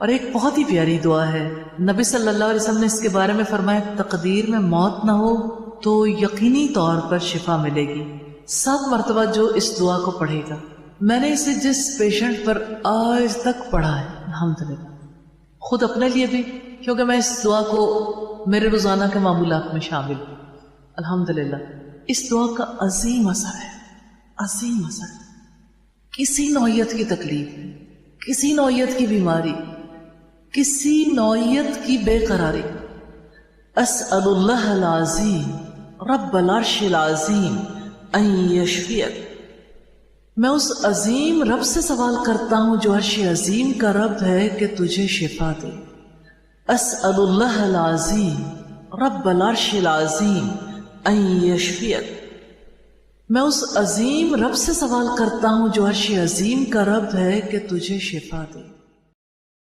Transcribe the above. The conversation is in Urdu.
اور ایک بہت ہی پیاری دعا ہے، نبی صلی اللہ علیہ وسلم نے اس کے بارے میں فرمایا تقدیر میں موت نہ ہو تو یقینی طور پر شفا ملے گی۔ 7 مرتبہ جو اس دعا کو پڑھے گا، میں نے اسے جس پیشنٹ پر آج تک پڑھا ہے الحمدللہ، خود اپنے لیے بھی، کیونکہ میں اس دعا کو میرے روزانہ کے معمولات میں شامل ہوں الحمدللہ، اس دعا کا عظیم اثر ہے، عظیم اثر ہے۔ کسی نوعیت کی تکلیف، کسی نوعیت کی بیماری، کسی نوعیت کی بے قراری، اسأل اللہ العظیم رب العرش العظیم ان یشفیک، میں اس عظیم رب سے سوال کرتا ہوں جو عرش عظیم کا رب ہے کہ تجھے شفا دے۔ اسأل اللہ العظیم رب العرش العظیم ان یشفیک، میں اس عظیم رب سے سوال کرتا ہوں جو عرش عظیم کا رب ہے کہ تجھے شفا دے۔